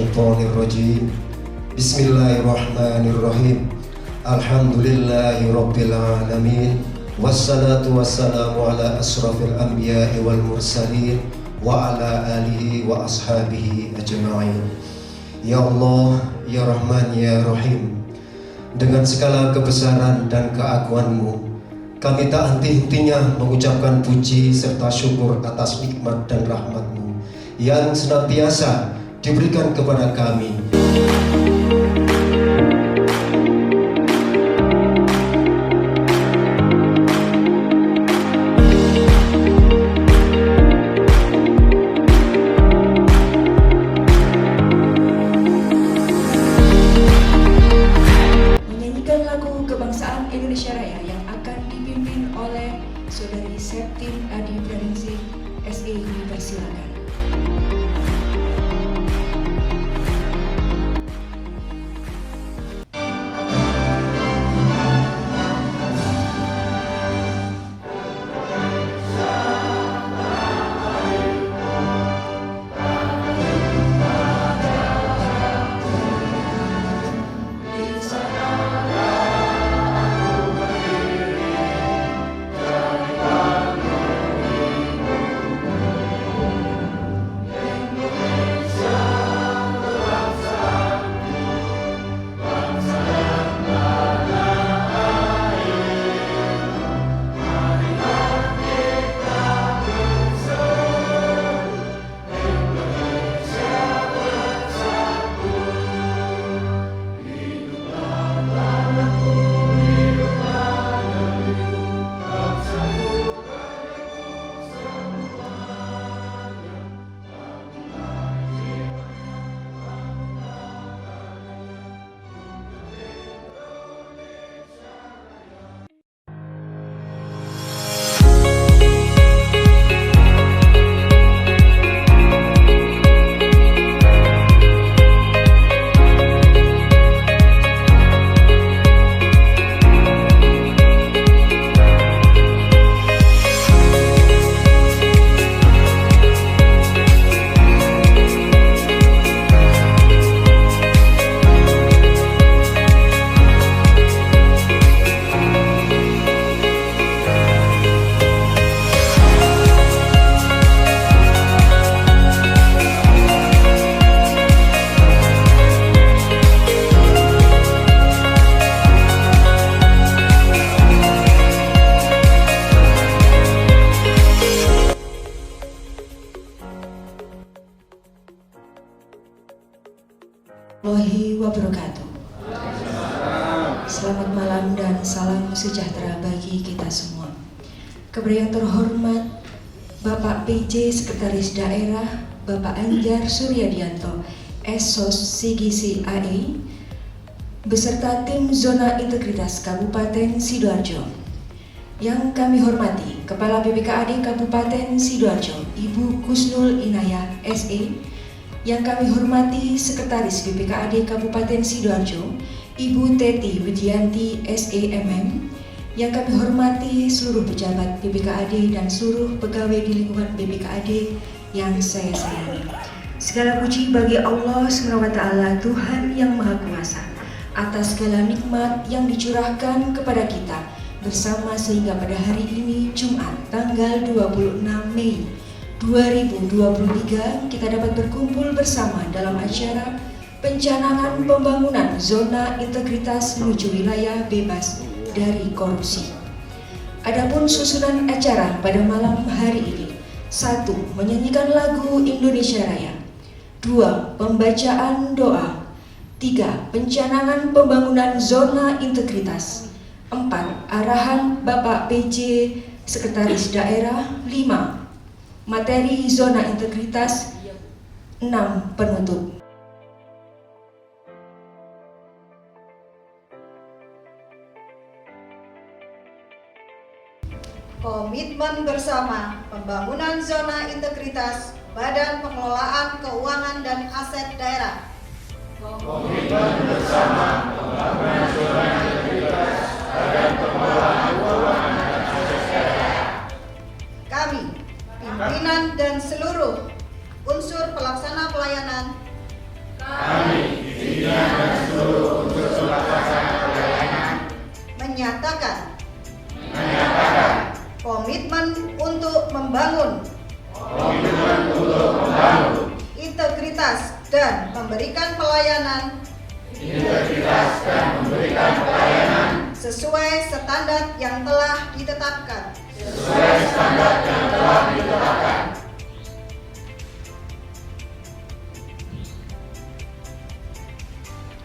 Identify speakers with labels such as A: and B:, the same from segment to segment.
A: minasyaitonirrajim. Bismillahirrahmanirrahim. Alhamdulillahirabbil alamin. Wassalatu wassalamu ala asrafil anbiya'i wal mursalin wa ala alihi wa ashabihi ajma'in. Ya Allah, ya Rahman, ya Rahim, dengan segala kebesaran dan keagungan-Mu, kami tak henti-hentinya mengucapkan puji serta syukur atas nikmat dan rahmat-Mu yang senantiasa diberikan kepada kami.
B: Menyanyikan lagu Kebangsaan Indonesia Raya yang akan dipimpin oleh Saudari Septin Adi Praningsih, SE, dipersilakan. Warahmatullahi wabarakatuh. Selamat malam dan salam sejahtera bagi kita semua. Kepada yang terhormat Bapak PJ Sekretaris Daerah Bapak Anjar Suryadianto, SOS Sigisi AE, beserta tim Zona Integritas Kabupaten Sidoarjo. Yang kami hormati Kepala BPKAD Kabupaten Sidoarjo, Ibu Kusnul Inayah SE. Yang kami hormati Sekretaris BPKAD Kabupaten Sidoarjo, Ibu Teti Widianti SEMM. Yang kami hormati seluruh pejabat BPKAD dan seluruh pegawai di lingkungan BPKAD yang saya sayangi. Segala puji bagi Allah SWT, Tuhan yang Maha Kuasa, atas segala nikmat yang dicurahkan kepada kita bersama sehingga pada hari ini Jumat tanggal 26 Mei 2023 kita dapat berkumpul bersama dalam acara pencanangan pembangunan zona integritas menuju wilayah bebas dari korupsi. Adapun susunan acara pada malam hari ini: 1. Menyanyikan lagu Indonesia Raya. 2. Pembacaan doa. 3. Pencanangan pembangunan zona integritas. 4. Arahan Bapak PJ Sekretaris Daerah. 5. Materi zona integritas. 6. Penutup.
C: Komitmen bersama pembangunan zona integritas Badan Pengelolaan Keuangan dan Aset Daerah.
D: Komitmen bersama pembangunan zona integritas Badan Pengelolaan Keuangan dan Aset Daerah.
C: Kami, pimpinan dan seluruh unsur pelaksana pelayanan membangun integritas dan memberikan pelayanan sesuai standar yang telah ditetapkan.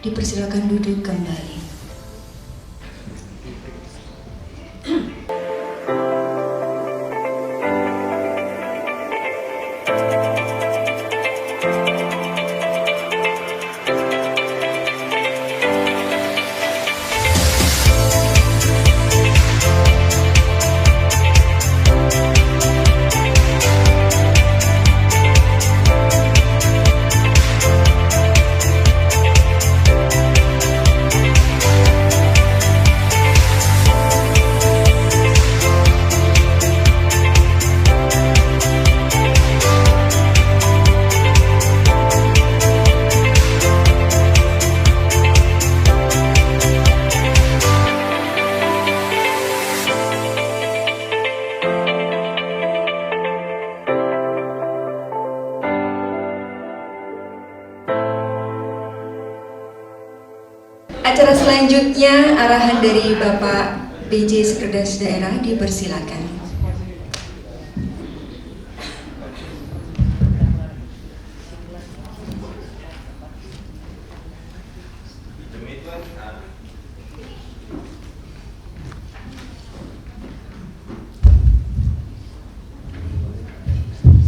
B: Dipersilakan duduk kembali. Acara selanjutnya arahan dari Bapak PJ Sekretaris Daerah dipersilakan.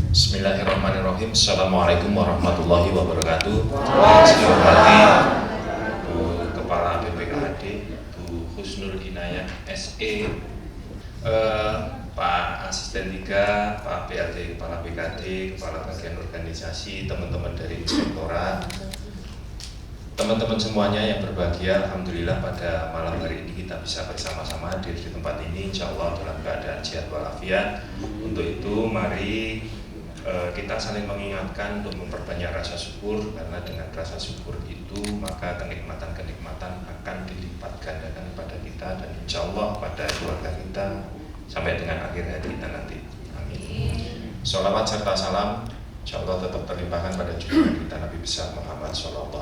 E: Bismillahirrahmanirrahim. Assalamualaikum warahmatullahi wabarakatuh. Bismillahirrahmanirrahim. Kepala BPKAD, Bu Husnul Inayah SE, Pak Asisten 3, Pak PLT Kepala BKD, Kepala Bagian Organisasi, teman-teman dari Inspektorat, teman-teman semuanya yang berbahagia. Alhamdulillah pada malam hari ini kita bisa bersama-sama hadir di tempat ini, insya Allah dalam keadaan sehat walafiat. Untuk itu mari kita saling mengingatkan untuk memperbanyak rasa syukur, karena dengan rasa syukur itu maka kenikmatan-kenikmatan akan dilipat gandakan pada kita dan insya Allah pada keluarga kita sampai dengan akhir hayat kita nanti. Amin. Sholawat serta salam insya Allah tetap terlimpahkan pada junjungan kita Nabi besar Muhammad SAW.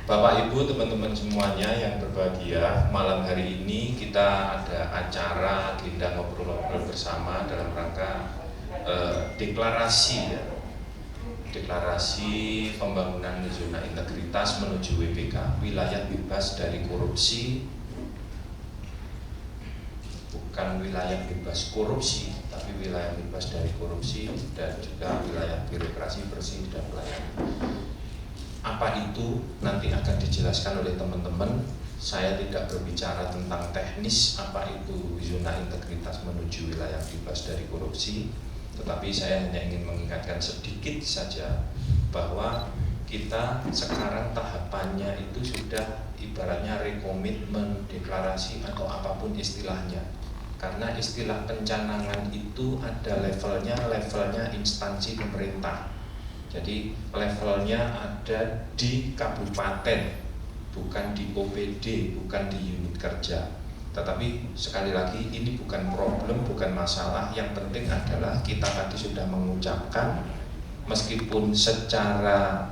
E: Bapak Ibu, teman-teman semuanya yang berbahagia, malam hari ini kita ada acara agenda ngobrol-ngobrol bersama dalam rangka deklarasi pembangunan zona integritas menuju WBK, wilayah bebas dari korupsi, bukan wilayah bebas korupsi, tapi wilayah bebas dari korupsi dan juga wilayah birokrasi bersih dan pelayanan. Apa itu nanti akan dijelaskan oleh teman-teman. Saya tidak berbicara tentang teknis apa itu zona integritas menuju wilayah bebas dari korupsi, tetapi saya hanya ingin mengingatkan sedikit saja bahwa kita sekarang tahapannya itu sudah ibaratnya rekomitmen, deklarasi atau apapun istilahnya. Karena istilah pencanangan itu ada levelnya instansi pemerintah. Jadi levelnya ada di kabupaten, bukan di OPD, bukan di unit kerja. Tetapi sekali lagi ini bukan problem, bukan masalah. Yang penting adalah kita tadi sudah mengucapkan, meskipun secara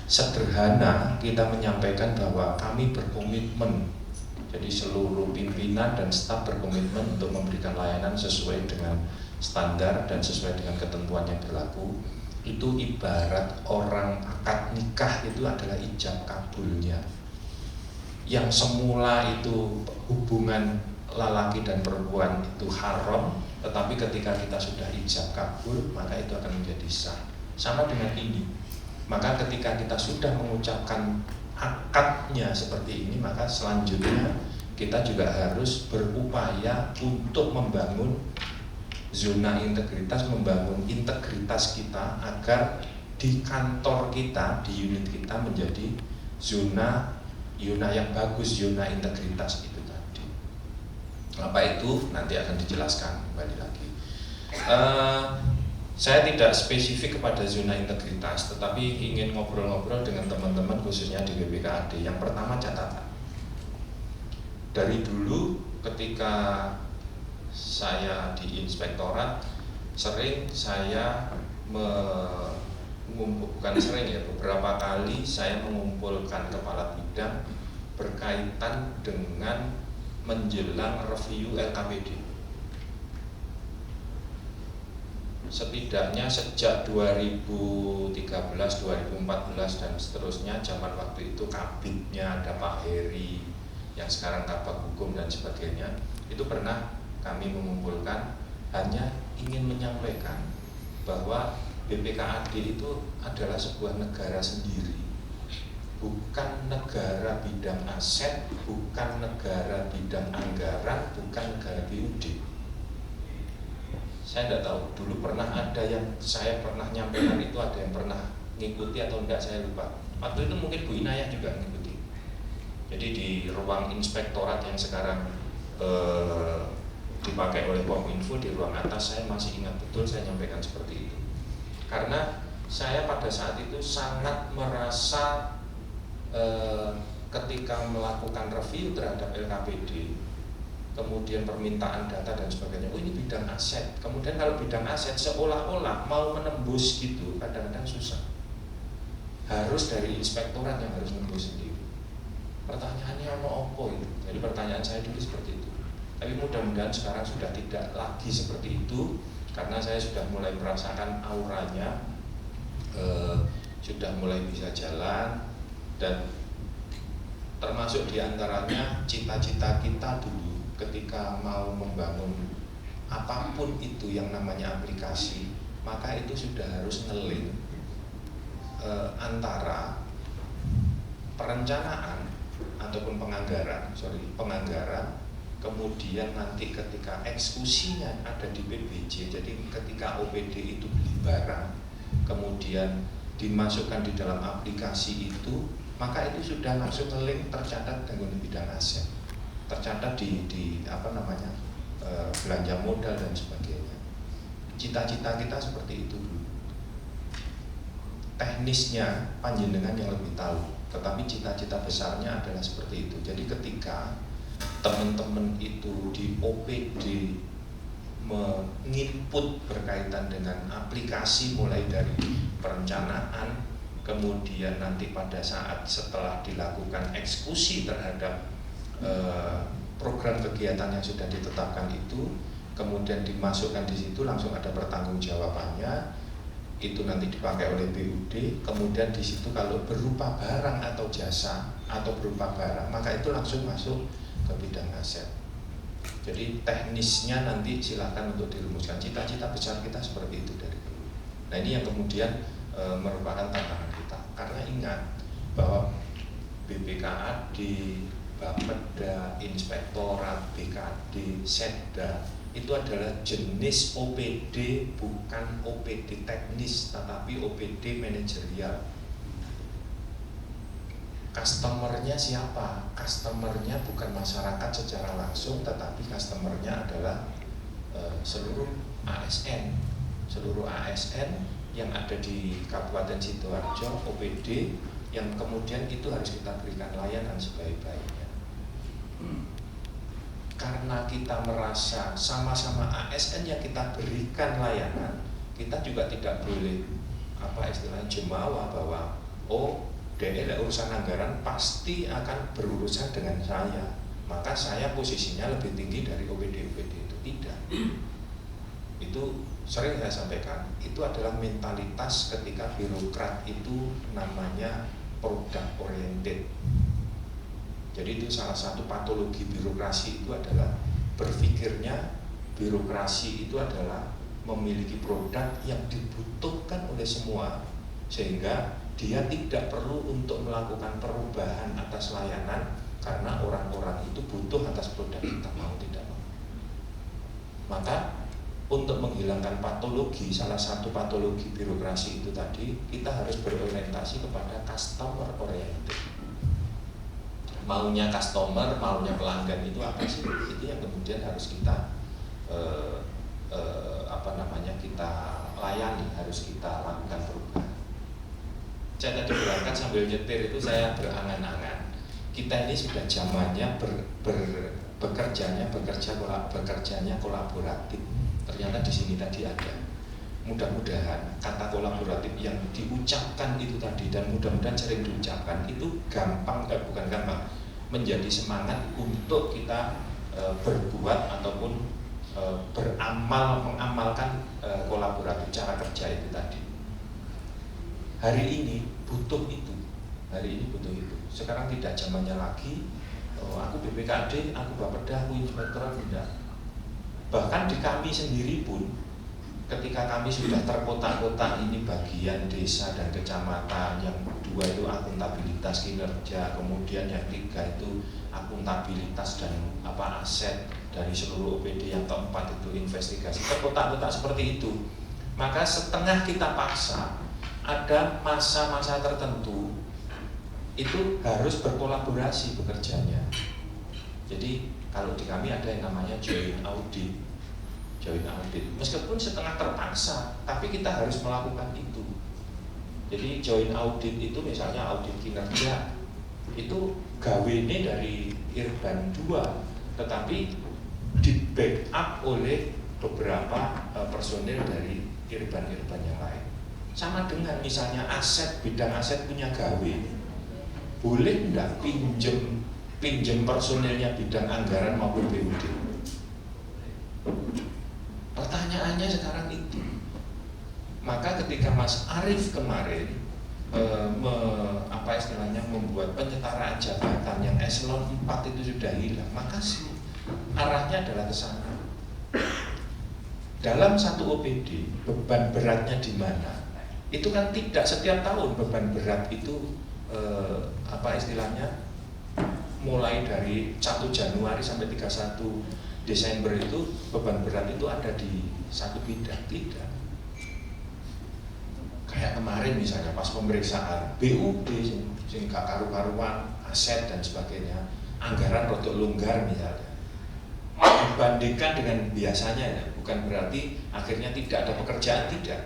E: sederhana kita menyampaikan bahwa kami berkomitmen. Jadi seluruh pimpinan dan staf berkomitmen untuk memberikan layanan sesuai dengan standar dan sesuai dengan ketentuan yang berlaku. Itu ibarat orang akad nikah itu adalah ijab kabulnya. Yang semula itu hubungan lelaki dan perempuan itu haram, tetapi ketika kita sudah ijab kabul maka itu akan menjadi sah. Sama dengan ini. Maka ketika kita sudah mengucapkan akadnya seperti ini, maka selanjutnya kita juga harus berupaya untuk membangun zona integritas, membangun integritas kita agar di kantor kita, di unit kita menjadi zona yang bagus, zona integritas itu tadi. Apa itu nanti akan dijelaskan kembali lagi. Saya tidak spesifik kepada zona integritas, tetapi ingin ngobrol-ngobrol dengan teman-teman khususnya di BPKAD. Yang pertama catatan. Dari dulu ketika saya di inspektorat sering saya bukan sering ya, beberapa kali saya mengumpulkan kepala bidang berkaitan dengan menjelang review LKPD. Setidaknya sejak 2013, 2014 dan seterusnya, zaman waktu itu kabitnya ada Pak Heri, yang sekarang Kabag Hukum dan sebagainya, itu pernah kami mengumpulkan hanya ingin menyampaikan bahwa BPKAD itu adalah sebuah negara sendiri, bukan negara bidang aset, bukan negara bidang anggaran, bukan negara BUD. Saya tidak tahu, dulu pernah ada yang saya pernah nyampaikan itu, ada yang pernah ngikuti atau enggak, saya lupa. Waktu itu mungkin Bu Inayah juga ngikuti. Jadi di ruang inspektorat yang sekarang dipakai oleh Kominfo, di ruang atas, saya masih ingat betul saya nyampaikan seperti itu. Karena saya pada saat itu sangat merasa ketika melakukan review terhadap LKPD, kemudian permintaan data dan sebagainya, oh ini bidang aset. Kemudian kalau bidang aset seolah-olah mau menembus gitu, kadang-kadang susah. Harus dari inspektorat yang harus menembus sendiri. Pertanyaannya mau apa itu? Jadi pertanyaan saya dulu seperti itu. Tapi mudah-mudahan sekarang sudah tidak lagi seperti itu, karena saya sudah mulai merasakan auranya, sudah mulai bisa jalan, dan termasuk diantaranya cita-cita kita dulu ketika mau membangun apapun itu yang namanya aplikasi, maka itu sudah harus nge-link antara perencanaan ataupun penganggaran, kemudian nanti ketika eksekusinya ada di PBJ, jadi ketika OPD itu beli barang, kemudian dimasukkan di dalam aplikasi itu, maka itu sudah langsung nge-link tercatat dengan bidang aset, tercatat di belanja modal dan sebagainya. Cita-cita kita seperti itu dulu. Teknisnya panjenengan yang lebih tahu, tetapi cita-cita besarnya adalah seperti itu. Jadi ketika teman-teman itu di OPD menginput berkaitan dengan aplikasi mulai dari perencanaan, kemudian nanti pada saat setelah dilakukan eksekusi terhadap program kegiatan yang sudah ditetapkan itu, kemudian dimasukkan di situ, langsung ada pertanggungjawabannya, itu nanti dipakai oleh BUD, kemudian di situ kalau berupa barang atau jasa atau berupa barang, maka itu langsung masuk ke bidang aset. Jadi teknisnya nanti silakan untuk dirumuskan. Cita-cita besar kita seperti itu dari dulu. Nah ini yang kemudian merupakan tantangan kita, karena ingat bahwa BPKAD, Bapeda, Inspektorat, BKD, Setda itu adalah jenis OPD, bukan OPD teknis, tetapi OPD manajerial. Customernya siapa? Customernya bukan masyarakat secara langsung, tetapi customernya adalah seluruh ASN. Seluruh ASN yang ada di Kabupaten Sidoarjo, OPD, yang kemudian itu harus kita berikan layanan sebaik-baiknya. Karena kita merasa sama-sama ASN yang kita berikan layanan, kita juga tidak boleh istilahnya jemawa bahwa urusan anggaran pasti akan berurusan dengan saya, maka saya posisinya lebih tinggi dari OPD-OPD itu. Tidak. Itu sering saya sampaikan, itu adalah mentalitas ketika birokrat itu namanya product oriented. Jadi itu salah satu patologi birokrasi, itu adalah berpikirnya birokrasi itu adalah memiliki produk yang dibutuhkan oleh semua, sehingga dia tidak perlu untuk melakukan perubahan atas layanan karena orang-orang itu butuh atas produk kita, mau tidak mau. Maka untuk menghilangkan patologi, salah satu patologi birokrasi itu tadi, kita harus berorientasi kepada customer oriented. Maunya customer, maunya pelanggan itu apa sih? Itu yang kemudian harus kita kita layani, harus kita lakukan perubahan. Saya tadi berangkat sambil nyetir itu saya berangan-angan, kita ini sudah zamannya bekerjanya kolaboratif. Ternyata di sini tadi ada. Mudah-mudahan kata kolaboratif yang diucapkan itu tadi, dan mudah-mudahan sering diucapkan itu bukan gampang, menjadi semangat untuk kita berbuat ataupun mengamalkan kolaboratif cara kerja itu tadi. Hari ini butuh itu. Sekarang tidak zamannya lagi aku BPKD, aku Bapeda, aku inspektorat, tidak. Bahkan di kami sendiri pun, ketika kami sudah terkotak-kotak, ini bagian desa dan kecamatan, yang kedua itu akuntabilitas kinerja, kemudian yang ketiga itu akuntabilitas dan aset dari seluruh OPD, yang keempat itu investigasi, terkotak-kotak seperti itu. Maka setengah kita paksa, ada masa-masa tertentu itu harus berkolaborasi bekerjanya. Jadi kalau di kami ada yang namanya joint audit. Meskipun setengah terpaksa, tapi kita harus melakukan itu. Jadi joint audit itu misalnya audit kinerja, itu gawene dari Irban 2, tetapi di backup oleh beberapa personel dari Irban-Irban yang lain. Sama dengan misalnya bidang aset punya gawe, boleh enggak pinjem personelnya bidang anggaran maupun BUD? Pertanyaannya sekarang itu. Maka ketika Mas Arief kemarin membuat penyetaraan jabatan yang eselon 4 itu sudah hilang, maka arahnya adalah ke sana. Dalam satu OPD beban beratnya di mana? Itu kan tidak setiap tahun beban berat itu mulai dari 1 Januari sampai 31 Desember itu beban berat itu ada di satu bidang, tidak. Kayak kemarin misalnya pas pemeriksaan BUD sing gak karu-karuan, aset dan sebagainya, anggaran rodok longgar misalnya. Dibandingkan dengan biasanya ya, bukan berarti akhirnya tidak ada pekerjaan, tidak.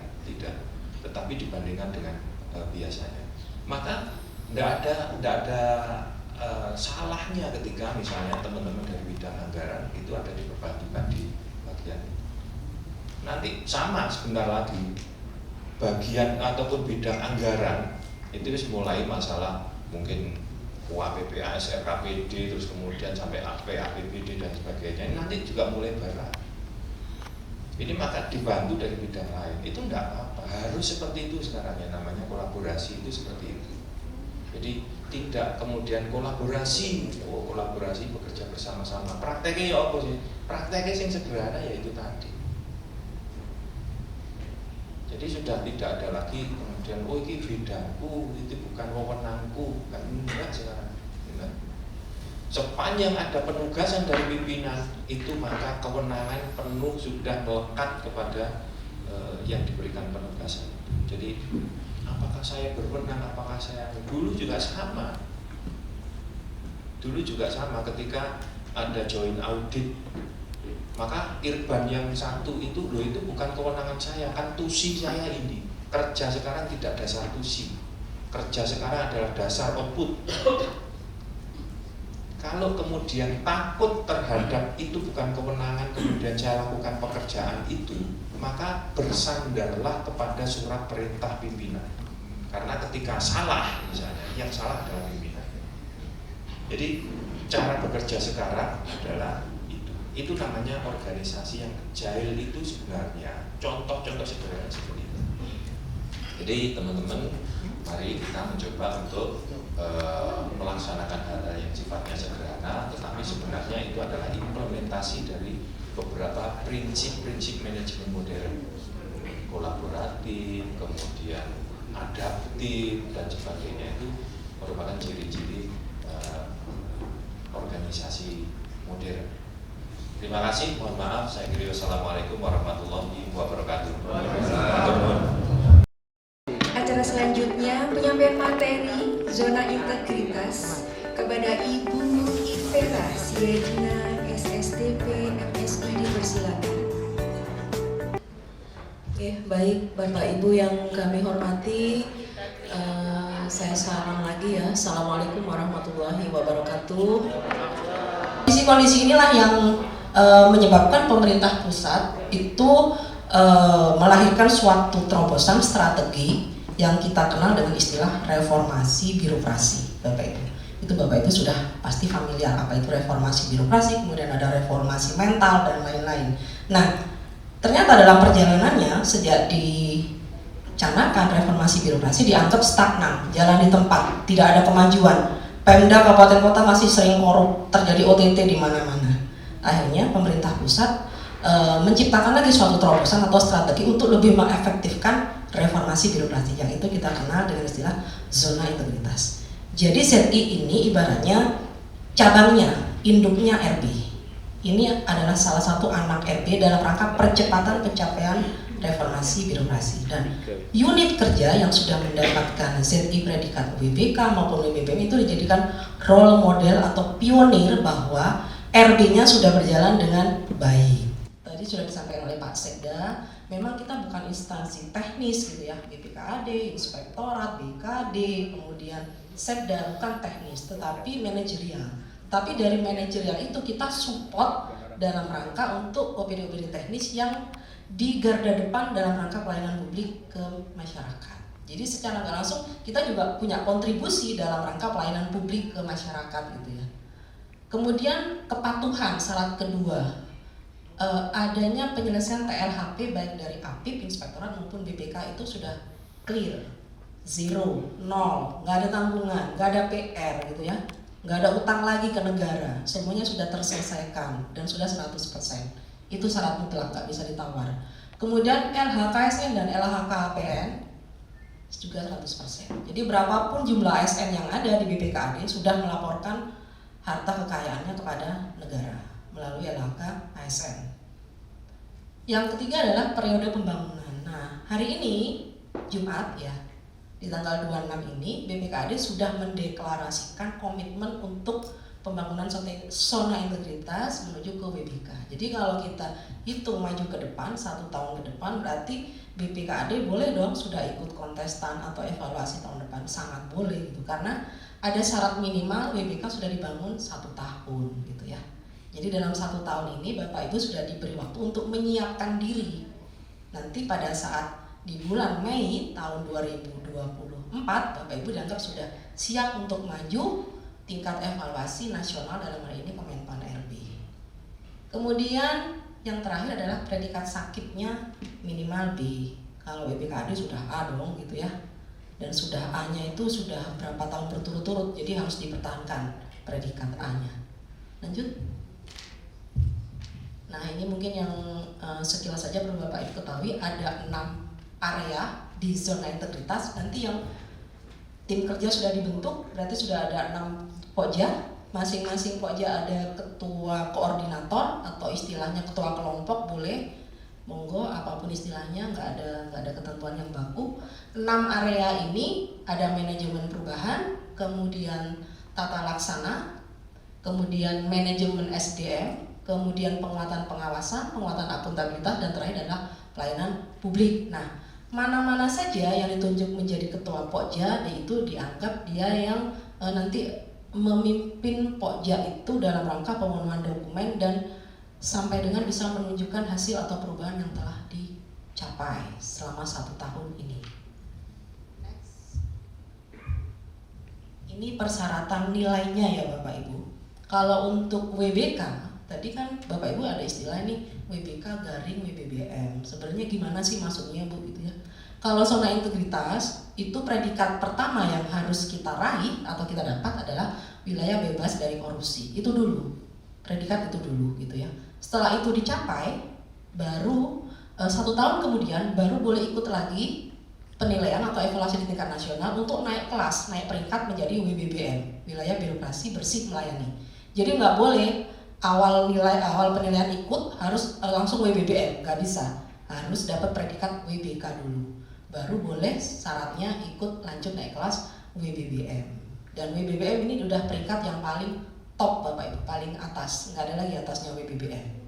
E: Tetapi dibandingkan dengan biasanya. Maka tidak ada salahnya ketika misalnya teman-teman dari bidang anggaran itu ada diperbantukan di bagian itu. Nanti sama sebentar lagi bagian ataupun bidang anggaran itu mulai masalah mungkin UAPPAS, RKPD, terus kemudian sampai AP, APBD dan sebagainya. Ini nanti juga mulai berat. Ini maka dibantu dari bidang lain. Itu enggak apa-apa. Harus seperti itu sekarang, yang namanya kolaborasi itu seperti itu. Jadi tidak kemudian kolaborasi bekerja bersama-sama. Prakteknya ya apa sih? Prakteknya yang sederhana yaitu tadi. Jadi sudah tidak ada lagi kemudian ini bidangku, itu bukan wewenangku, kan enggak sekarang. Enggak. Sepanjang ada penugasan dari pimpinan itu, maka kewenangan penuh sudah melekat kepada yang diberikan penugasan. Jadi apakah saya berwenang, apakah saya dulu juga sama ketika ada joint audit, maka Irban yang satu itu bukan kewenangan saya, kan tusi saya ini kerja sekarang tidak dasar tusi, kerja sekarang adalah dasar output. Kalau kemudian takut terhadap itu bukan kewenangan, kemudian saya lakukan pekerjaan itu, maka bersandarlah kepada surat perintah pimpinan. Karena ketika salah misalnya, yang salah adalah pimpinan. Jadi cara bekerja sekarang adalah itu namanya organisasi yang agile. Itu sebenarnya contoh-contoh sederhana seperti itu. Jadi teman-teman, mari kita mencoba untuk melaksanakan hal-hal yang sifatnya sederhana, tetapi sebenarnya itu adalah implementasi dari beberapa prinsip-prinsip manajemen modern, kolaboratif, kemudian adaptif dan sebagainya. Itu merupakan ciri-ciri organisasi modern. Terima kasih, mohon maaf, saya kira wassalamualaikum warahmatullahi wabarakatuh.
B: Acara selanjutnya penyampaian materi zona integritas kepada Ibu Nur Ivera Siedina SSTP MSI, dipersilakan.
F: Oke, baik Bapak Ibu yang kami hormati, saya salam lagi ya. Assalamualaikum warahmatullahi wabarakatuh. Di
G: Kondisi-kondisi inilah yang menyebabkan pemerintah pusat itu melahirkan suatu terobosan strategi yang kita kenal dengan istilah reformasi birokrasi, Bapak Ibu. Itu Bapak Ibu sudah pasti familiar apa itu reformasi birokrasi, kemudian ada reformasi mental dan lain-lain. Nah, ternyata dalam perjalanannya sejak dicanangkan reformasi birokrasi dianggap stagnan, jalan di tempat, tidak ada kemajuan. Pemda kabupaten kota masih sering korup, terjadi OTT di mana-mana. Akhirnya pemerintah pusat menciptakan lagi suatu terobosan atau strategi untuk lebih mengefektifkan reformasi birokrasi, yang itu kita kenal dengan istilah zona integritas. Jadi ZI ini ibaratnya cabangnya, induknya RB. Ini adalah salah satu anak RB dalam rangka percepatan pencapaian reformasi birokrasi, dan unit kerja yang sudah mendapatkan ZI predikat WBK maupun WBBM itu dijadikan role model atau pionir bahwa RB-nya sudah berjalan dengan baik. Tadi sudah disampaikan oleh Pak Sekda, memang kita bukan instansi teknis gitu ya, BPKAD, Inspektorat, BKD, kemudian Sekda, bukan teknis, tetapi manajerial. Tapi dari manajerial itu kita support dalam rangka untuk OPD-OPD teknis yang di garda depan dalam rangka pelayanan publik ke masyarakat. Jadi secara nggak langsung kita juga punya kontribusi dalam rangka pelayanan publik ke masyarakat gitu ya. Kemudian kepatuhan syarat kedua, adanya penyelesaian TLHP baik dari APIP, Inspektorat maupun BPK itu sudah clear, zero, nol, nggak ada tanggungan, nggak ada PR gitu ya, nggak ada utang lagi ke negara, semuanya sudah terselesaikan dan sudah 100%. Itu syarat mutlak, nggak bisa ditawar. Kemudian LHKSN dan LHKPN juga 100%. Jadi berapapun jumlah ASN yang ada di BPKAD sudah melaporkan harta kekayaannya kepada negara melalui LHK-ASN. Yang ketiga adalah periode pembangunan. Nah, hari ini Jumat ya, di tanggal 26 ini BPKAD sudah mendeklarasikan komitmen untuk pembangunan zona integritas menuju ke WBK. Jadi kalau kita hitung maju ke depan, 1 tahun ke depan, berarti BPKAD boleh dong sudah ikut kontestan atau evaluasi tahun depan, sangat boleh gitu, karena ada syarat minimal WBK sudah dibangun 1 tahun gitu ya. Jadi dalam 1 tahun ini Bapak Ibu sudah diberi waktu untuk menyiapkan diri. Nanti pada saat di bulan Mei tahun 2024 Bapak Ibu dianggap sudah siap untuk maju tingkat evaluasi nasional, dalam hal ini Kemenpan RB. Kemudian yang terakhir adalah predikat sakitnya minimal B. Kalau BPKAD sudah A dong gitu ya. Dan sudah A-nya itu sudah berapa tahun berturut-turut, jadi harus dipertahankan predikat A-nya. Lanjut. Nah, ini mungkin yang sekilas saja perlu Bapak Ibu ketahui, ada 6 area di zona integritas. Nanti yang tim kerja sudah dibentuk, berarti sudah ada 6 pokja, masing-masing pokja ada ketua koordinator atau istilahnya ketua kelompok, boleh, monggo apapun istilahnya, nggak ada ketentuan yang baku. 6 area ini ada manajemen perubahan, kemudian tata laksana, kemudian manajemen SDM, kemudian penguatan pengawasan, penguatan akuntabilitas, dan terakhir adalah pelayanan publik. Nah, mana-mana saja yang ditunjuk menjadi ketua pokja itu dianggap dia yang nanti memimpin pokja itu dalam rangka pemenuhan dokumen dan sampai dengan bisa menunjukkan hasil atau perubahan yang telah dicapai selama 1 tahun ini. Next. Ini persyaratan nilainya ya Bapak Ibu. Kalau untuk WBK, tadi kan Bapak Ibu ada istilah ini WBK garing WBBM. Sebenarnya gimana sih maksudnya Bu gitu ya? Kalau zona integritas itu predikat pertama yang harus kita raih atau kita dapat adalah wilayah bebas dari korupsi. Itu dulu, predikat itu dulu gitu ya. Setelah itu dicapai, baru 1 tahun kemudian baru boleh ikut lagi penilaian atau evaluasi di tingkat nasional untuk naik kelas, naik peringkat menjadi WBBM, wilayah birokrasi bersih melayani. Jadi nggak boleh awal penilaian ikut harus langsung WBBM, nggak bisa, harus dapat predikat WBK dulu. Baru boleh syaratnya ikut lanjut naik kelas WBBM. Dan WBBM ini udah peringkat yang paling top Bapak Ibu, paling atas, nggak ada lagi atasnya WBBM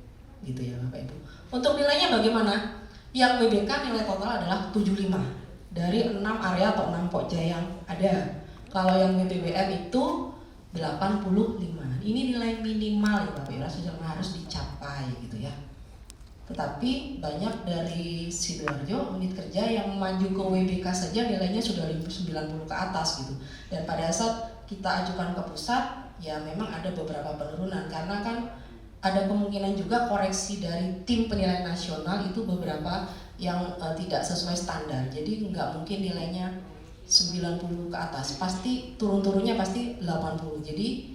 G: gitu ya Bapak Ibu. Untuk nilainya bagaimana? Yang WBK nilai total adalah 75 dari 6 area atau 6 pokja yang ada. Kalau yang WBBM itu 85. Ini nilai minimal ya Bapak Ibu, sudah harus dicapai gitu ya. Tetapi banyak dari Sidoarjo unit kerja yang maju ke WBK saja nilainya sudah 90 ke atas gitu. Dan pada saat kita ajukan ke pusat, ya memang ada beberapa penurunan karena kan ada kemungkinan juga koreksi dari tim penilaian nasional itu beberapa yang tidak sesuai standar. Jadi nggak mungkin nilainya 90 ke atas, pasti turun-turunnya pasti 80. Jadi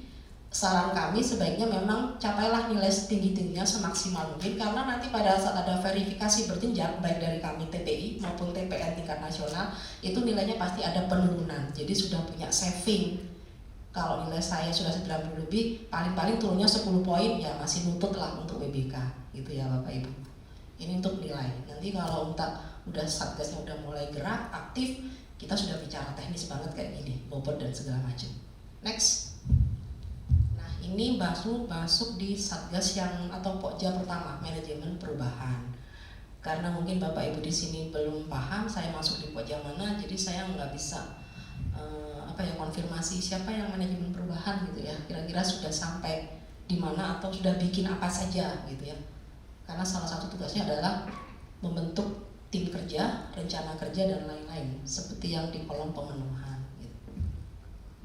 G: saran kami sebaiknya memang capailah nilai setinggi-tingginya semaksimal mungkin, karena nanti pada saat ada verifikasi berjenjang baik dari kami TPI maupun TPN tingkat nasional itu nilainya pasti ada penurunan. Jadi sudah punya saving. Kalau nilai saya sudah 90 lebih, paling-paling turunnya 10 poin ya masih nutut lah untuk WBK gitu ya Bapak Ibu. Ini untuk nilai. Nanti kalau udah satgasnya udah mulai gerak, aktif, kita sudah bicara teknis banget kayak gini, bobot dan segala macam. Next. Nah, ini masuk di satgas yang atau Pokja pertama, manajemen perubahan. Karena mungkin Bapak Ibu di sini belum paham saya masuk di Pokja mana, jadi saya nggak bisa konfirmasi siapa yang manajemen perubahan gitu ya. Kira-kira sudah sampai di mana atau sudah bikin apa saja gitu ya. Karena salah satu tugasnya adalah membentuk tim kerja, rencana kerja dan lain-lain seperti yang di kolom pemenuhan gitu.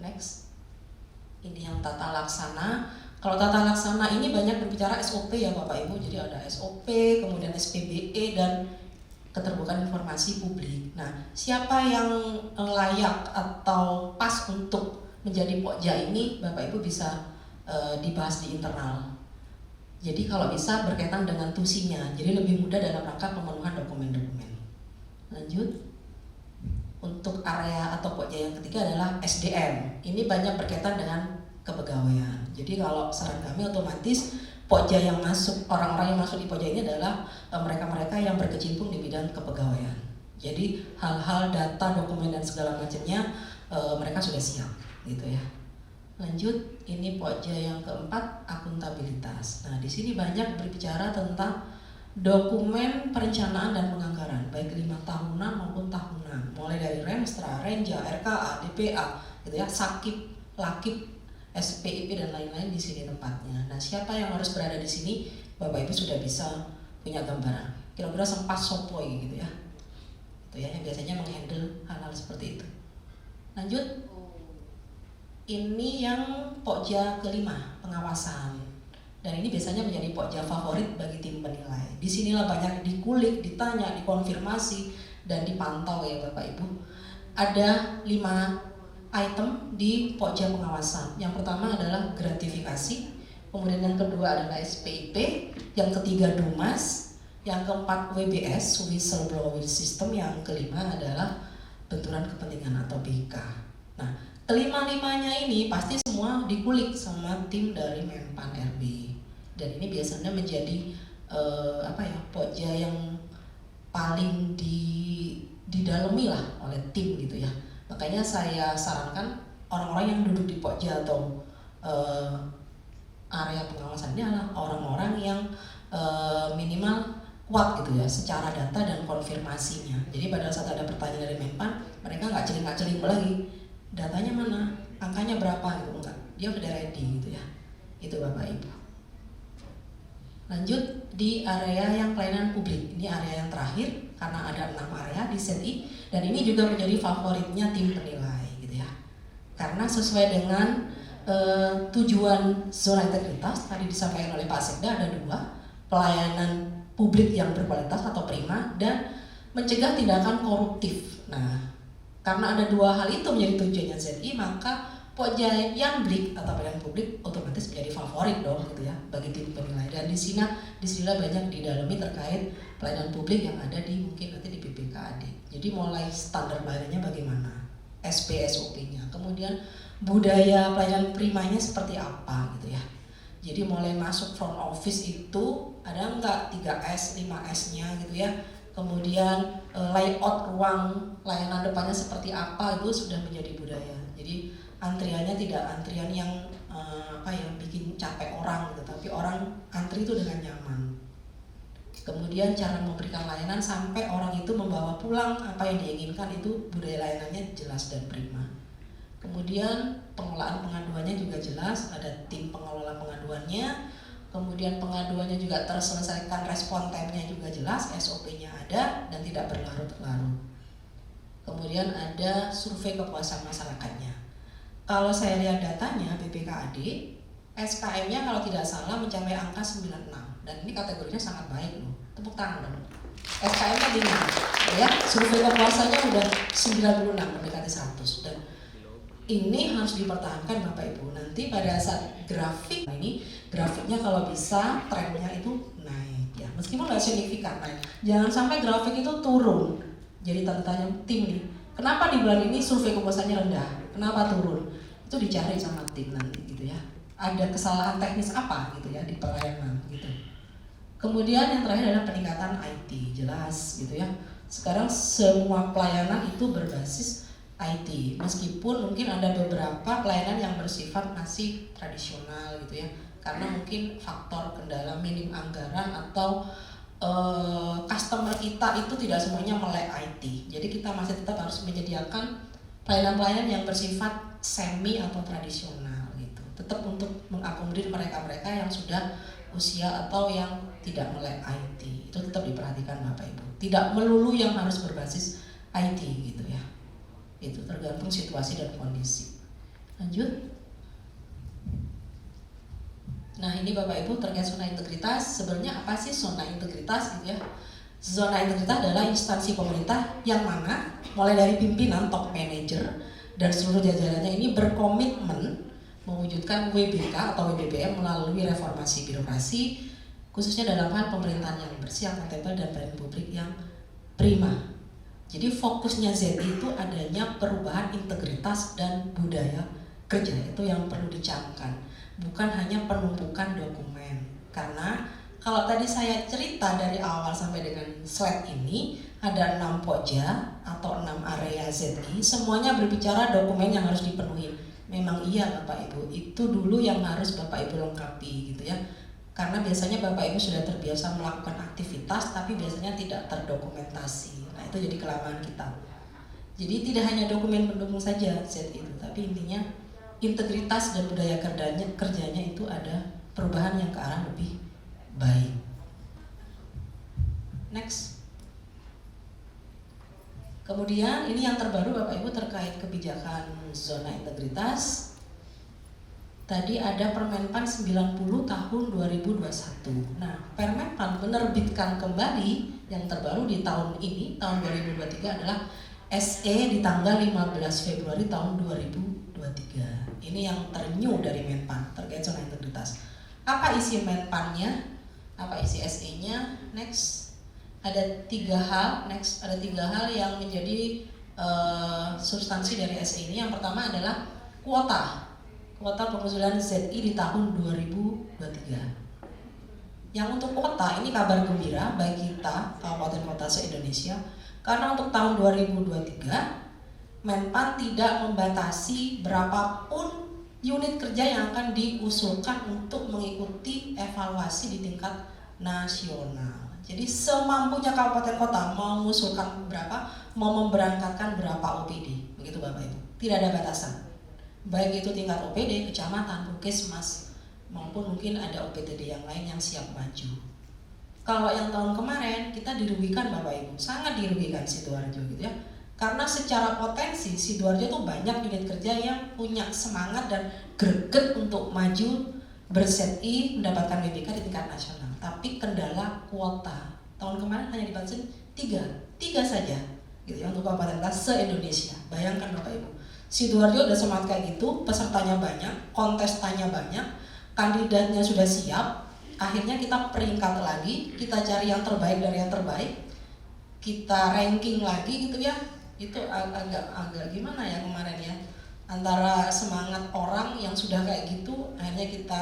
G: Next. Ini yang tata laksana. Kalau tata laksana ini banyak berbicara SOP ya Bapak Ibu. Jadi ada SOP, kemudian SPBE dan keterbukaan informasi publik. Nah, siapa yang layak atau pas untuk menjadi Pokja ini Bapak Ibu bisa dibahas di internal. Jadi kalau bisa berkaitan dengan tusinya, jadi lebih mudah dalam rangka pemenuhan dokumen-dokumen. Lanjut. Untuk area atau Pokja yang ketiga adalah SDM. Ini banyak berkaitan dengan kepegawaian. Jadi kalau saran kami otomatis Pokja yang masuk, orang-orang yang masuk di Pokja ini adalah mereka-mereka yang berkecimpung di bidang kepegawaian. Jadi hal-hal data, dokumen dan segala macamnya mereka sudah siap, gitu ya. Lanjut, ini Pokja yang keempat, akuntabilitas. Nah, di sini banyak berbicara tentang dokumen perencanaan dan penganggaran, baik 5 tahunan maupun tahunan, mulai dari Remstra, Renja, RKA, DPA, gitu ya, Sakip, Lakip, SPIP dan lain-lain di sini tempatnya. Nah, siapa yang harus berada di sini? Bapak Ibu sudah bisa punya gambaran. Kira-kira sempat sopoi gitu ya. Itu ya yang biasanya menghandle hal-hal seperti itu. Lanjut. Ini yang Pokja kelima, pengawasan. Dan ini biasanya menjadi Pokja favorit bagi tim penilai. Di sinilah banyak dikulik, ditanya, dikonfirmasi dan dipantau ya Bapak Ibu. Ada 5 item di Pokja pengawasan. Yang pertama adalah gratifikasi, kemudian yang kedua adalah SPIP, yang ketiga DUMAS, yang keempat WBS, Whistleblower System, yang kelima adalah benturan kepentingan atau BK. Nah, kelima-limanya ini pasti semua dikulik sama tim dari Menpan RB. Dan ini biasanya menjadi Pokja yang paling didalami lah oleh tim gitu ya. Makanya saya sarankan orang-orang yang duduk di Pokja atau area pengawasan ini adalah orang-orang yang minimal kuat gitu ya secara data dan konfirmasinya. Jadi pada saat ada pertanyaan dari Menpan, mereka nggak celing lagi, datanya mana, angkanya berapa gitu, enggak, dia udah ready gitu ya. Itu Bapak Ibu. Lanjut di area yang pelayanan publik, ini area yang terakhir karena ada 6 area di SETI. Dan ini juga menjadi favoritnya tim penilai gitu ya. Karena sesuai dengan tujuan zona integritas tadi disampaikan oleh Pak Sekda ada 2, pelayanan publik yang berkualitas atau prima dan mencegah tindakan koruptif. Nah, karena ada 2 hal itu menjadi tujuannya ZI, maka Pokja yang blik atau pelayanan publik otomatis menjadi favorit dong gitu ya bagi tim penilai. Dan di sini banyak didalami terkait pelayanan publik yang ada di mungkin nanti di BPKAD. Jadi mulai standar bayarannya bagaimana, SOP-nya, kemudian budaya pelayanan primanya seperti apa gitu ya. Jadi mulai masuk front office itu ada enggak 3S, 5S-nya gitu ya. Kemudian layout ruang layanan depannya seperti apa itu sudah menjadi budaya. Jadi antriannya tidak antrian yang bikin capek orang gitu, tapi orang antri itu dengan nyaman. Kemudian cara memberikan layanan sampai orang itu membawa pulang apa yang diinginkan, itu budaya layanannya jelas dan prima. Kemudian Kemudian pengelolaan pengaduannya juga jelas, ada tim pengelola pengaduannya. Kemudian pengaduannya juga terselesaikan, respon time-nya juga jelas, SOP-nya ada dan tidak berlarut-larut. Kemudian ada survei kepuasan masyarakatnya. Kalau saya lihat datanya BPKAD, SKM-nya kalau tidak salah mencapai angka 96 dan ini kategorinya sangat baik loh. Tepuk tangan dong. SKM-nya tinggi, ya. Survei kepuasannya udah 96 mendekati 100 dan ini harus dipertahankan Bapak Ibu. Nanti pada saat grafik ini, grafiknya kalau bisa trennya itu naik ya. Meskipun nggak signifikan naik. Jangan sampai grafik itu turun. Jadi tanda tanya tim nih. Kenapa di bulan ini survei kepuasannya rendah? Kenapa turun? Itu dicari sama tim nanti gitu ya. Ada kesalahan teknis apa gitu ya di pelayanan gitu. Kemudian yang terakhir adalah peningkatan IT, jelas gitu ya. Sekarang semua pelayanan itu berbasis IT, meskipun mungkin ada beberapa pelayanan yang bersifat masih tradisional gitu ya, karena mungkin faktor kendala minim anggaran atau customer kita itu tidak semuanya melek IT. Jadi kita masih tetap harus menyediakan pelayanan-pelayanan yang bersifat semi atau tradisional gitu, tetap untuk mengakomodir mereka-mereka yang sudah usia atau yang tidak melek IT. Itu tetap diperhatikan Bapak Ibu. Tidak melulu yang harus berbasis IT gitu ya. Itu tergantung situasi dan kondisi. Lanjut. Nah ini Bapak Ibu terkait zona integritas. Sebenarnya apa sih zona integritas gitu ya? Zona integritas adalah instansi pemerintah yang mana mulai dari pimpinan, top manager dan seluruh jajarannya ini berkomitmen mewujudkan WBK atau WBBM melalui reformasi birokrasi, khususnya dalam hal pemerintahan yang bersih, akuntabel dan pelayanan publik yang prima. Jadi fokusnya ZI itu adanya perubahan integritas dan budaya kerja, itu yang perlu dicamkan, bukan hanya penumpukan dokumen. Karena kalau tadi saya cerita dari awal sampai dengan slide ini, ada 6 pokja atau 6 area ZI, semuanya berbicara dokumen yang harus dipenuhi. Memang iya Bapak Ibu, itu dulu yang harus Bapak Ibu lengkapi gitu ya. Karena biasanya Bapak Ibu sudah terbiasa melakukan aktivitas tapi biasanya tidak terdokumentasi. Nah itu jadi kelemahan kita. Jadi tidak hanya dokumen pendukung saja Z itu, tapi intinya integritas dan budaya kerjanya itu ada perubahan yang ke arah lebih baik. Next. Kemudian ini yang terbaru Bapak Ibu terkait kebijakan zona integritas. Tadi ada Permenpan 90 tahun 2021. Nah, Permenpan menerbitkan kembali yang terbaru di tahun ini, tahun 2023 adalah SE di tanggal 15 Februari tahun 2023. Ini yang ternew dari Menpan terkait zona integritas. Apa isi Menpannya? Apa isi SE-nya? Next. Ada 3 hal. Next, ada 3 hal yang menjadi substansi dari SE ini. Yang pertama adalah kuota pengusulan ZI di tahun 2023. Yang untuk kota ini kabar gembira bagi kita kabupaten kota se-Indonesia, karena untuk tahun 2023 Menpan tidak membatasi berapapun unit kerja yang akan diusulkan untuk mengikuti evaluasi di tingkat nasional. Jadi semampunya kabupaten kota mau mengusulkan berapa, mau memberangkatkan berapa OPD, begitu Bapak Ibu. Tidak ada batasan. Baik itu tingkat OPD, kecamatan, puskesmas, maupun mungkin ada OPTD yang lain yang siap maju. Kalau yang tahun kemarin kita dirugikan Bapak Ibu, sangat dirugikan Sidoarjo gitu ya. Karena secara potensi Sidoarjo tuh banyak unit kerja yang punya semangat dan greget untuk maju ber-ZI mendapatkan WBK di tingkat nasional. Tapi kendala kuota tahun kemarin hanya dibatasi 3 saja gitu ya untuk kabupaten kota se-Indonesia. Bayangkan Bapak Ibu. Sidoarjo udah semangat kayak gitu, pesertanya banyak, kontestannya banyak, kandidatnya sudah siap. Akhirnya kita peringkat lagi, kita cari yang terbaik dari yang terbaik, kita ranking lagi gitu ya. Itu agak gimana ya kemarin ya, antara semangat orang yang sudah kayak gitu, akhirnya kita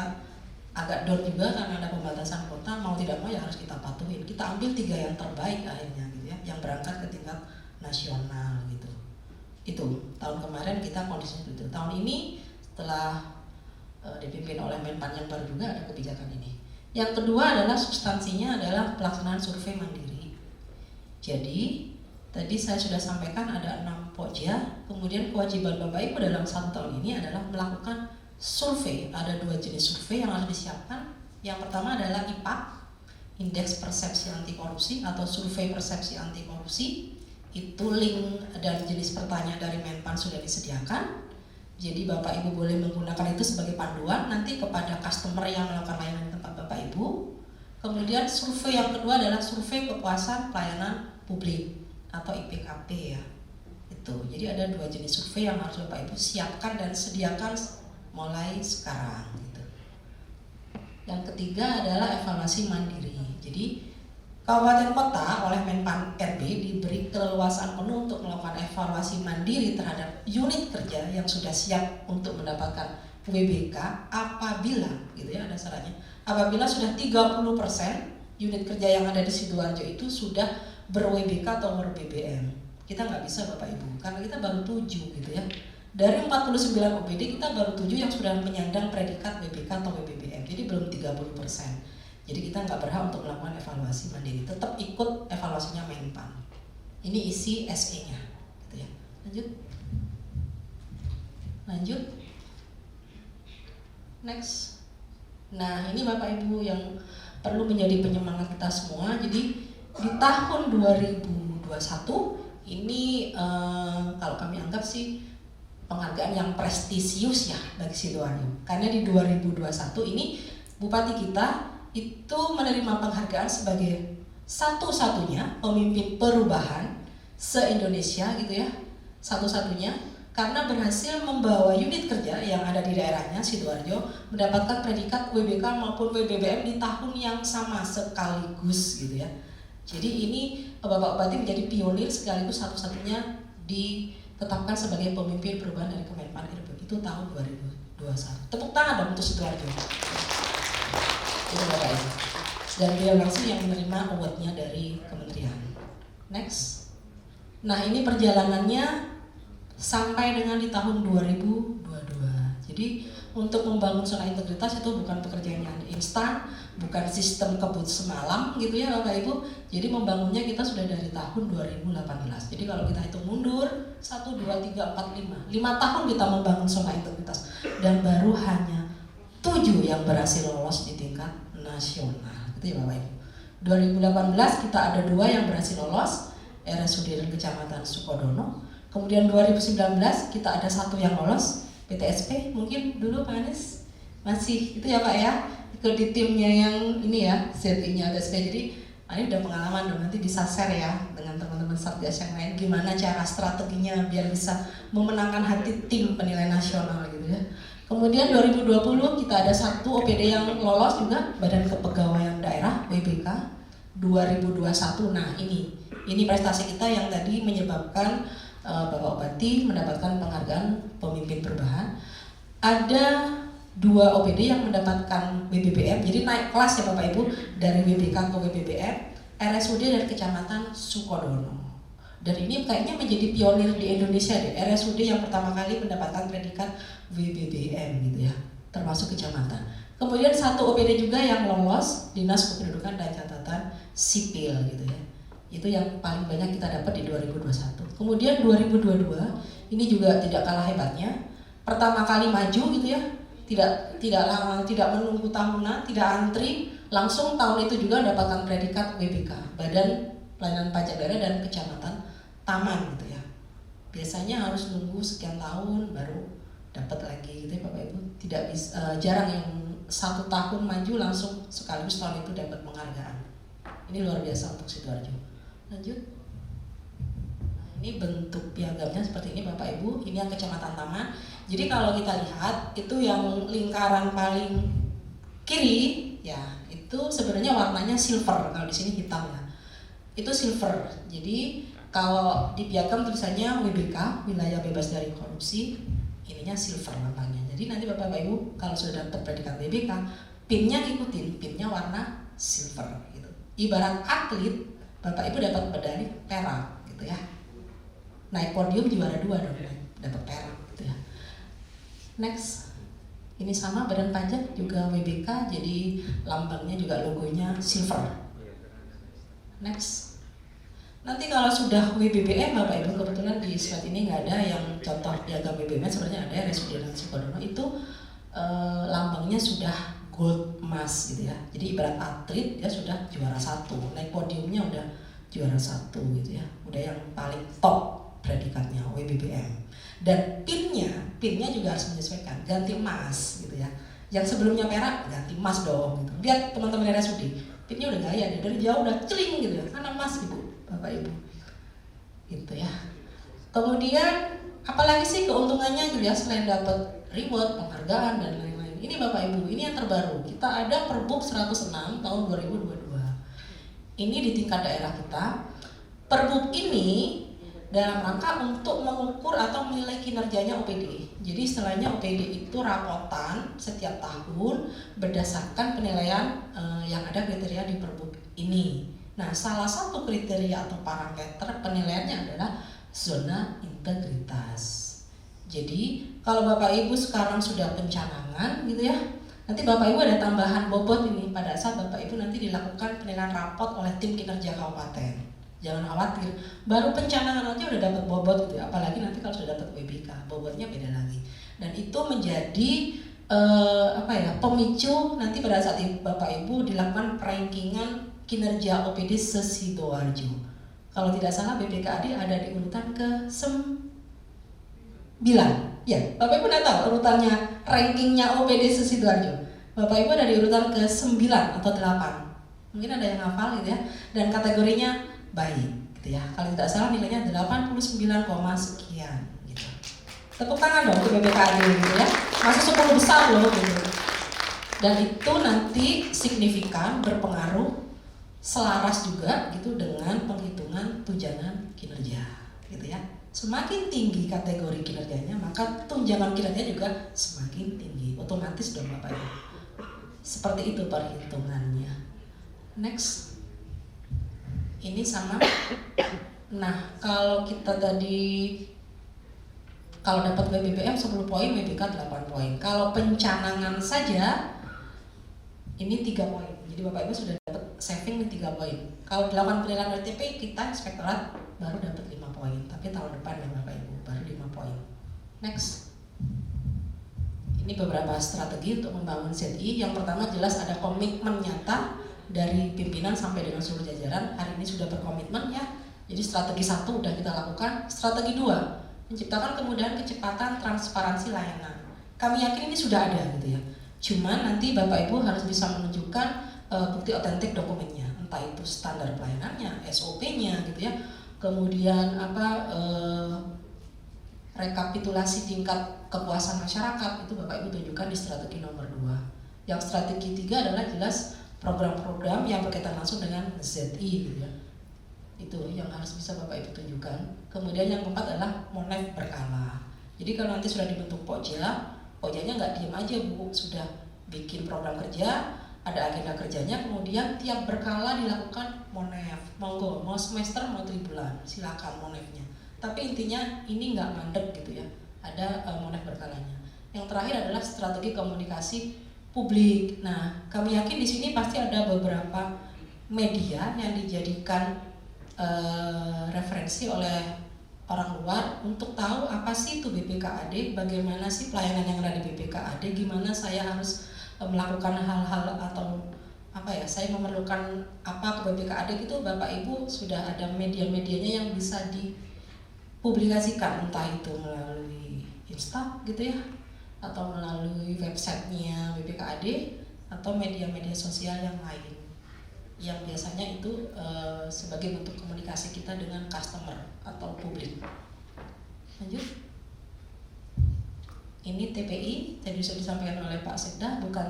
G: agak down juga karena ada pembatasan kota. Mau tidak mau ya harus kita patuhin. Kita ambil 3 yang terbaik akhirnya gitu ya, yang berangkat ke tingkat nasional gitu. Itu tahun kemarin kita kondisinya itu. Tahun ini setelah dipimpin oleh Menpan yang baru juga ada kebijakan ini. Yang kedua adalah substansinya adalah pelaksanaan survei mandiri. Jadi tadi saya sudah sampaikan ada 6 Pokja. Kemudian kewajiban Bapak Ibu dalam 1 tahun ini adalah melakukan survei. Ada 2 jenis survei yang harus disiapkan. Yang pertama adalah IPAK, Indeks Persepsi Anti Korupsi atau Survei Persepsi Anti Korupsi. Itu link dan jenis pertanyaan dari Menpan sudah disediakan. Jadi Bapak Ibu boleh menggunakan itu sebagai panduan nanti kepada customer yang melakukan layanan di tempat Bapak Ibu. Kemudian survei yang kedua adalah survei kepuasan pelayanan publik atau IPKP ya. Itu. Jadi ada 2 jenis survei yang harus Bapak Ibu siapkan dan sediakan mulai sekarang gitu. Yang ketiga adalah evaluasi mandiri. Jadi Kabupaten Kota oleh Menpan RB diberi keleluasaan penuh untuk melakukan evaluasi mandiri terhadap unit kerja yang sudah siap untuk mendapatkan WBK apabila gitu ya ada syaratnya. Apabila sudah 30% unit kerja yang ada di Sidoarjo itu sudah ber-WBK atau ber-BBM. Kita nggak bisa Bapak Ibu, karena kita baru 7 gitu ya. Dari 49 OPD kita baru 7 yang sudah menyandang predikat WBK atau WBBM, jadi belum 30%. Jadi kita nggak berhak untuk melakukan evaluasi mandiri, tetap ikut evaluasinya Menpan. Ini isi SE-nya, gitu ya. Lanjut. Next. Nah, ini Bapak Ibu yang perlu menjadi penyemangat kita semua. Jadi di tahun 2021 ini kalau kami anggap sih penghargaan yang prestisius ya bagi Sidoarjo. Karena di 2021 ini Bupati kita itu menerima penghargaan sebagai satu-satunya pemimpin perubahan se-Indonesia gitu ya. Satu-satunya karena berhasil membawa unit kerja yang ada di daerahnya Sidoarjo mendapatkan predikat WBK maupun WBBM di tahun yang sama sekaligus gitu ya. Jadi ini Bapak Bupati menjadi pionir sekaligus satu-satunya ditetapkan sebagai pemimpin perubahan dari Kemenpan RB itu tahun 2021. Tepuk tangan dong untuk Sidoarjo. Itu Bapak Ibu. Dan beliau langsung yang menerima awardnya dari kementerian. Next. Nah ini perjalanannya sampai dengan di tahun 2022. Jadi untuk membangun zona integritas itu bukan pekerjaan yang instan, bukan sistem kebut semalam gitu ya Bapak Ibu. Jadi membangunnya kita sudah dari tahun 2018. Jadi kalau kita hitung mundur 1, 2, 3, 4, 5 tahun kita membangun zona integritas dan baru hanya 7 yang berhasil lolos di tingkat nasional. Gitu ya Bapak Ibu. 2018 kita ada 2 yang berhasil lolos, RSUD dan Kecamatan Sukodono. Kemudian 2019 kita ada 1 yang lolos, PTSP mungkin dulu Pak Anies masih itu ya Pak ya, ikut di timnya yang ini ya, settingnya PTSP. Jadi ini udah pengalaman dong, nanti bisa share ya dengan teman-teman Satgas yang lain gimana cara strateginya biar bisa memenangkan hati tim penilai nasional gitu ya. Kemudian 2020 kita ada 1 OPD yang lolos juga, Badan Kepegawaian Daerah WBK 2021. Nah ini prestasi kita yang tadi menyebabkan Bapak Bupati mendapatkan penghargaan pemimpin perubahan. Ada 2 OPD yang mendapatkan WBBM, jadi naik kelas ya Bapak Ibu dari WBK ke WBBM, RSUD dari Kecamatan Sukodono. Dan ini kayaknya menjadi pionir di Indonesia deh, RSUD yang pertama kali mendapatkan predikat WBBM gitu ya, termasuk kecamatan. Kemudian 1 OPD juga yang lolos Dinas Kependudukan dan Catatan Sipil gitu ya. Itu yang paling banyak kita dapat di 2021. Kemudian 2022 ini juga tidak kalah hebatnya. Pertama kali maju gitu ya, tidak menunggu tahunan, tidak antri, langsung tahun itu juga mendapatkan predikat WBK, Badan Pelayanan Pajak Daerah dan Kecamatan Taman gitu ya. Biasanya harus nunggu sekian tahun baru dapat lagi gitu ya Bapak Ibu. Tidak bisa, jarang yang 1 tahun maju langsung sekaligus tahun itu dapat penghargaan. Ini luar biasa untuk Sidoarjo. Lanjut. Nah, ini bentuk piagamnya seperti ini Bapak Ibu. Ini yang Kecamatan Taman. Jadi kalau kita lihat itu yang lingkaran paling kiri ya, itu sebenarnya warnanya silver. Kalau di sini hitam ya. Itu silver. Jadi kalau di piagam tulisannya WBK, Wilayah Bebas dari Korupsi, ininya silver lambangnya. Jadi nanti Bapak Ibu kalau sudah dapat predikat WBK, pinnya ikutin, pinnya warna silver gitu. Ibarat atlet, Bapak Ibu dapat medali perak gitu ya. Naik podium juara 2 dong, dapat perak gitu ya. Next. Ini sama Badan Pajak juga WBK, jadi lambangnya juga logonya silver. Next. Nanti kalau sudah WBBM, Bapak Ibu, kebetulan di slide ini nggak ada yang contoh piagam WBBM, sebenarnya ada RSUD dan Sukodono itu lambangnya sudah gold emas gitu ya. Jadi ibarat atlet dia sudah juara 1, naik podiumnya udah juara 1 gitu ya. Udah yang paling top predikatnya WBBM. Dan pinnya juga harus menyesuaikan, ganti emas gitu ya. Yang sebelumnya perak ganti emas dong gitu. Lihat teman-teman RSUD, pinnya udah gaya dari jauh udah celing gitu ya, karena emas gitu Bapak Ibu. Gitu ya. Kemudian apalagi sih keuntungannya juga selain dapat reward, penghargaan dan lain-lain. Ini Bapak Ibu, ini yang terbaru. Kita ada Perbup 106 tahun 2022. Ini di tingkat daerah kita. Perbup ini dalam rangka untuk mengukur atau menilai kinerjanya OPD. Jadi istilahnya OPD itu rapotan setiap tahun berdasarkan penilaian yang ada kriteria di Perbup ini. Nah, salah satu kriteria atau parameter penilaiannya adalah zona integritas. Jadi kalau Bapak Ibu sekarang sudah pencanangan gitu ya, nanti Bapak Ibu ada tambahan bobot ini pada saat Bapak Ibu nanti dilakukan penilaian rapot oleh tim kinerja kabupaten. Jangan khawatir, baru pencanangan aja udah dapat bobot gitu ya. Apalagi nanti kalau sudah dapat WBK, bobotnya beda lagi. Dan itu menjadi pemicu nanti pada saat Bapak Ibu dilakukan rankingan kinerja OPD se-Sidoarjo. Kalau tidak salah BPKAD ada di urutan ke-9. Ya, Bapak Ibu udah tahu urutannya rankingnya OPD se-Sidoarjo. Bapak Ibu ada di urutan ke-9 atau 8. Mungkin ada yang hafal gitu ya. Dan kategorinya baik gitu ya. Kalau tidak salah nilainya 89, sekian gitu. Tepuk tangan dong untuk BPKAD gitu ya. Masih 10 besar loh gitu. Dan itu nanti signifikan berpengaruh selaras juga gitu dengan penghitungan tunjangan kinerja gitu ya. Semakin tinggi kategori kinerjanya, maka tunjangan kinerja juga semakin tinggi. Otomatis dong Bapak Ibu. Seperti itu perhitungannya. Next. Ini sama. Nah, kalau kita tadi kalau dapat WBBM 10 poin, WBK 8 poin. Kalau pencanangan saja ini 3 poin. Jadi Bapak Ibu sudah dapat saving di 3 poin. Kalau 8 penilaian RTP kita inspektorat baru dapat 5 poin. Tapi tahun depan ya Bapak Ibu baru 5 poin. Next. Ini beberapa strategi untuk membangun ZI. Yang pertama jelas ada komitmen nyata dari pimpinan sampai dengan seluruh jajaran. Hari ini sudah berkomitmen ya. Jadi strategi 1 udah kita lakukan. Strategi 2, menciptakan kemudahan, kecepatan, transparansi layanan. Kami yakin ini sudah ada gitu ya. Cuman nanti Bapak Ibu harus bisa menunjukkan bukti otentik dokumennya. Entah itu standar pelayanannya, SOP-nya gitu ya. Kemudian rekapitulasi tingkat kepuasan masyarakat itu Bapak Ibu tunjukkan di strategi nomor 2. Yang strategi 3 adalah jelas program-program yang berkaitan langsung dengan ZI gitu ya. Itu yang harus bisa Bapak Ibu tunjukkan. Kemudian yang keempat adalah Monef berkala. Jadi kalau nanti sudah dibentuk Pojanya nggak diem aja Bu, sudah bikin program kerja, ada agenda kerjanya, kemudian tiap berkala dilakukan Monef. Monggo, mau semester mau tribulan, silakan Monefnya. Tapi intinya ini nggak mandek gitu ya, ada Monef berkalanya. Yang terakhir adalah strategi komunikasi publik. Nah, kami yakin di sini pasti ada beberapa media yang dijadikan referensi oleh orang luar untuk tahu apa sih itu BPKAD, bagaimana sih pelayanan yang ada di BPKAD, gimana saya harus melakukan hal-hal atau saya memerlukan apa ke BPKAD gitu. Bapak Ibu sudah ada media-medianya yang bisa dipublikasikan, entah itu melalui Insta gitu ya, atau melalui websitenya BPKAD atau media-media sosial yang lain yang biasanya itu sebagai bentuk komunikasi kita dengan customer atau publik. Lanjut. Ini TPI, tadi sudah disampaikan oleh Pak Sekda, bukan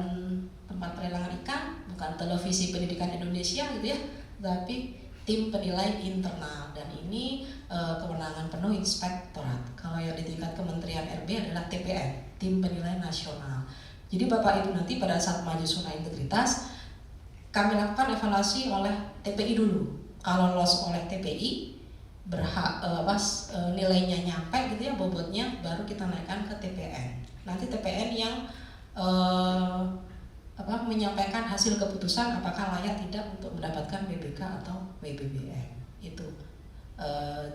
G: tempat pelelangan ikan, bukan televisi pendidikan Indonesia gitu ya, tapi tim penilai internal, dan ini kewenangan penuh inspektorat. Kalau yang di tingkat Kementerian RB adalah TPN, tim penilai nasional. Jadi Bapak Ibu nanti pada saat maju zona integritas, kami lakukan evaluasi oleh TPI dulu. Kalau lolos oleh TPI, nilainya nyampe gitu ya, bobotnya, baru kita naikkan ke TPN. Nanti TPN yang menyampaikan hasil keputusan apakah layak tidak untuk mendapatkan BBK atau WBBM. Itu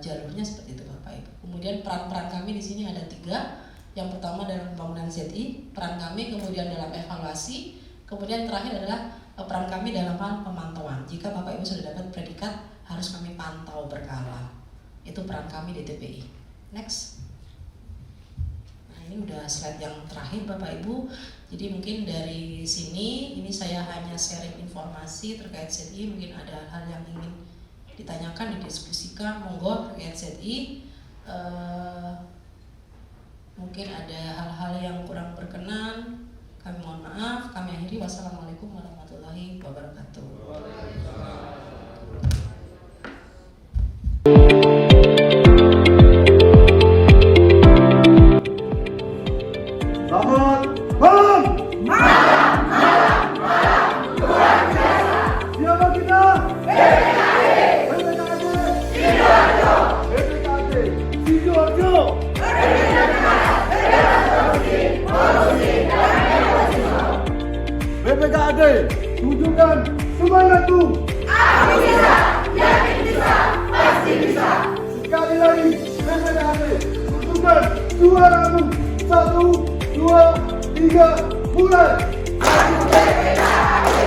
G: jalurnya seperti itu Bapak Ibu. Kemudian peran-peran kami di sini ada 3. Yang pertama dalam pembangunan ZI, peran kami kemudian dalam evaluasi, kemudian terakhir adalah peran kami dalam hal pemantauan. Jika Bapak Ibu sudah dapat predikat, harus kami pantau berkala. Itu peran kami di TPI. Next. Nah, ini udah slide yang terakhir Bapak Ibu. Jadi mungkin dari sini ini saya hanya sharing informasi terkait ZI. Mungkin ada hal yang ingin ditanyakan, didiskusikan, monggo terkait ZI. Mungkin ada hal-hal yang kurang berkenan, kami mohon maaf. Kami akhiri. Wassalamualaikum warahmatullahi wabarakatuh.
H: Selamat malam. Siapa kita? BPKD Sidoarjo. BPKD tunjukkan semangatmu. Aku bisa, yakin bisa, pasti bisa. Sekali lagi BPKD tunjukkan suaramu. 1, 2, 3, mulai. Aku BPKD.